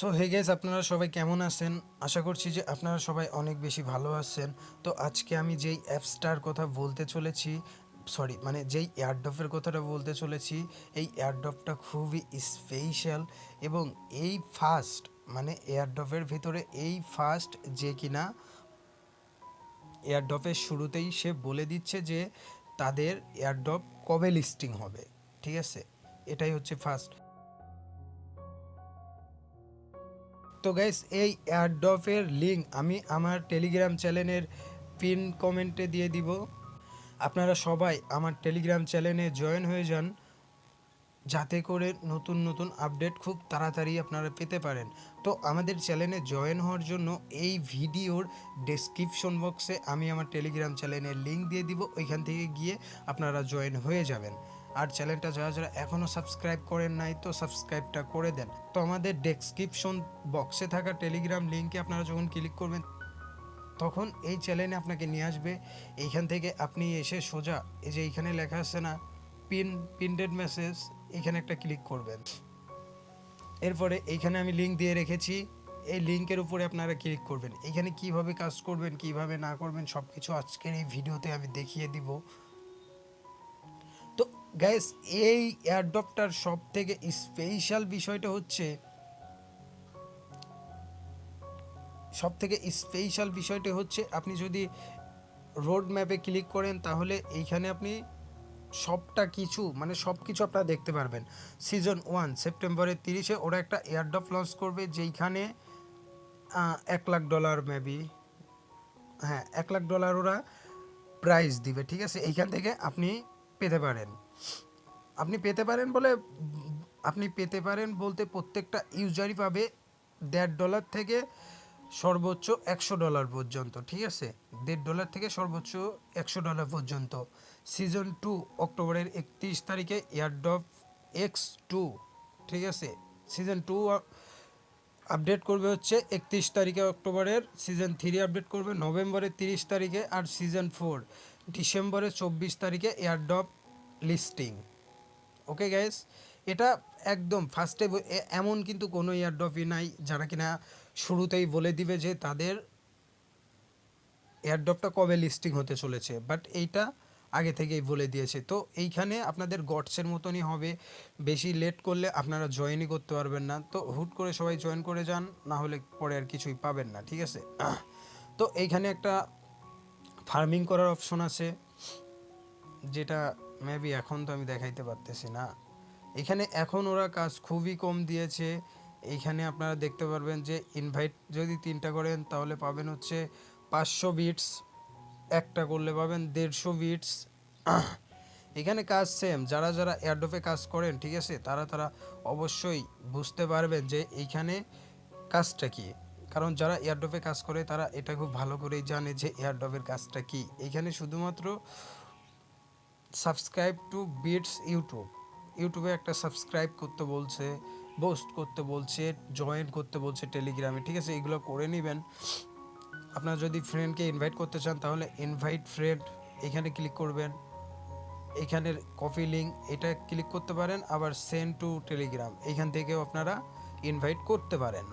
So hey guys, আপনারা সবাই কেমন আছেন? আশা করছি যে আপনারা সবাই অনেক বেশি ভালো আছেন। তো আজকে আমি যেই অ্যাপসটার কথা বলতে চলেছি, মানে যেই এয়ারড্রপের কথাটা বলতে চলেছি, এই এয়ারড্রপটা খুবই স্পেশাল এবং এই ফার্স্ট, মানে এয়ারড্রপের ভিতরে এই ফার্স্ট যে কিনা এয়ারড্রপের শুরুতেই সে বলে দিচ্ছে যে তাদের এয়ারড্রপ কবে লিস্টিং হবে। ঠিক আছে, এটাই হচ্ছে ফার্স্ট। তো গাইস, এই এয়ারড্রপের লিঙ্ক আমি আমার টেলিগ্রাম চ্যানেলের পিন কমেন্টে দিয়ে দিব। আপনারা সবাই আমার টেলিগ্রাম চ্যানেলে জয়েন হয়ে যান, যাতে করে নতুন নতুন আপডেট খুব তাড়াতাড়ি আপনারা পেতে পারেন। তো আমাদের চ্যানেলে জয়েন হওয়ার জন্য এই ভিডিওর ডেসক্রিপশন বক্সে আমি আমার টেলিগ্রাম চ্যানেলের লিঙ্ক দিয়ে দিব, ওইখান থেকে গিয়ে আপনারা জয়েন হয়ে যাবেন। আর চ্যানেলটা যারা যারা এখনও সাবস্ক্রাইব করেন নাই, তো সাবস্ক্রাইবটা করে দেন। তো আমাদের ডেসক্রিপশন বক্সে থাকা টেলিগ্রাম লিঙ্কে আপনারা যখন ক্লিক করবেন, তখন এই চ্যানেলে আপনাকে নিয়ে আসবে। এইখান থেকে আপনি এসে সোজা এই যে এইখানে লেখা আছে না, পিনডেড মেসেজ, এখানে একটা ক্লিক করবেন। এরপরে এইখানে আমি লিঙ্ক দিয়ে রেখেছি, এই লিঙ্কের উপরে আপনারা ক্লিক করবেন। এইখানে কিভাবে কাজ করবেন, কিভাবে না করবেন, সব কিছু আজকের এই ভিডিওতে আমি দেখিয়ে দিব। তো গাইস, এই এয়ারড্রপটার সব থেকে স্পেশাল বিষয়টা হচ্ছে, আপনি যদি রোড ম্যাপে ক্লিক করেন, তাহলে এইখানে আপনি সব কিছু আপনারা দেখতে পারবেন। সিজন 1 সেপ্টেম্বরের 30-এ ওরা একটা এয়ারড্রপ লঞ্চ করবে, যেইখানে $1,00,000 মেবি, হ্যাঁ, $1,00,000 ওরা প্রাইজ দিবে। ঠিক আছে, এইখান থেকে আপনি পেতে পারেন। আপনি পেতে পারেন বলতে প্রত্যেকটা ইউজারই পাবে $1.5 থেকে সর্বোচ্চ $100 পর্যন্ত। ঠিক আছে, $1.5 থেকে সর্বোচ্চ $100 পর্যন্ত। সিজন 2 অক্টোবরের 31 তারিখে এয়ারড্রপ X2। ঠিক আছে, সিজন 2 আপডেট করবে হচ্ছে 31 তারিখে অক্টোবরের। সিজন 3 আপডেট করবে নভেম্বরের 30 তারিখে। আর সিজন 4 ডিসেম্বরের 24 তারিখে এয়ারড্রপ লিস্টিং। ওকে গাইস, এটা একদম ফার্স্টে, এমন কিন্তু কোনো এয়ারড্রপই নাই যারা কিনা শুরুতেই বলে দিবে যে তাদের এয়ারড্রপটা কবে লিস্টিং হতে চলেছে, বাট এইটা আগে থেকেই বলে দিয়েছে। তো এইখানে আপনাদের গডসের মতনই হবে, বেশি লেট করলে আপনারা জয়েনই করতে পারবেন না। তো হুট করে সবাই জয়েন করে যান, না হলে পরে আর কিছুই পাবেন না। ঠিক আছে, তো এইখানে একটা ফার্মিং করার অপশন আছে, যেটা মেবি এখন তো আমি দেখাইতে পারতেছি না। এখানে এখন ওরা কাজ খুবই কম দিয়েছে। এইখানে আপনারা দেখতে পারবেন যে ইনভাইট যদি 3টা করেন তাহলে পাবেন হচ্ছে 500 বিটস, একটা করলে পাবেন 150 বিটস। এখানে কাজ সেম, যারা যারা এয়ারড্রপে কাজ করেন, ঠিক আছে, তারা অবশ্যই বুঝতে পারবেন যে এইখানে কাজটা কি। কারণ যারা এয়ারড্রপে কাজ করে তারা এটা খুব ভালো করেই জানে যে এয়ারড্রপের কাজটা কি। এইখানে শুধুমাত্র সাবস্ক্রাইব টু বিটস ইউটিউবে একটা সাবস্ক্রাইব করতে বলছে, পোস্ট করতে বলছে, জয়েন করতে বলছে টেলিগ্রামে। ঠিক আছে, এগুলো করে নেবেন। আপনারা যদি ফ্রেন্ডকে ইনভাইট করতে চান, তাহলে ইনভাইট ফ্রেন্ড এখানে ক্লিক করবেন। এখানের কপি লিঙ্ক এটা ক্লিক করতে পারেন, আবার সেন্ড টু টেলিগ্রাম এখান থেকেও আপনারা ইনভাইট করতে পারেন।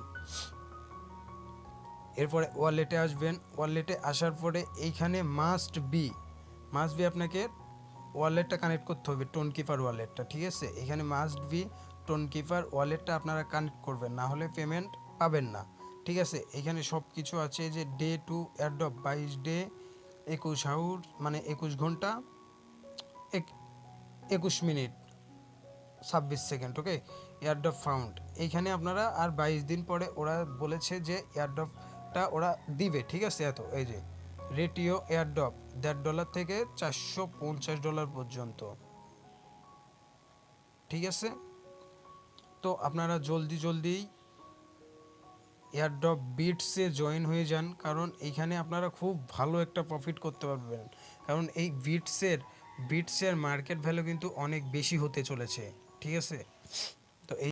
এরপরে ওয়ালেটে আসবেন। ওয়ালেটে আসার পরে এইখানে মাস্ট বি আপনাকে ওয়ালেটটা কানেক্ট করতে হবে, টোনকিপার ওয়ালেটটা। ঠিক আছে, এখানে মাস্ট বি টোনকিপার ওয়ালেটটা আপনারা কানেক্ট করবেন, না হলে পেমেন্ট পাবেন না। ঠিক আছে, এখানে সব কিছু আছে, যে day to airdrop 22 day 21 hour, মানে 21 ঘন্টা 21 minute 26 second. Okay, airdrop found. এইখানে আপনারা আর 22 দিন পরে ওরা বলেছে যে এয়ারড্রপটা ওরা দিবে। ঠিক আছে, এত এই যে রেটিও এয়ারড্রপ $1.5 থেকে $450 পর্যন্ত। ঠিক আছে, তো আপনারা জলদি এয়ারড্রপ বিটসে জয়েন হয়ে যান, কারণ এইখানে আপনারা খুব ভালো একটা প্রফিট করতে পারবেন। কারণ এই বিটসের মার্কেট ভ্যালু কিন্তু অনেক বেশি হতে চলেছে। ঠিক আছে, তো এই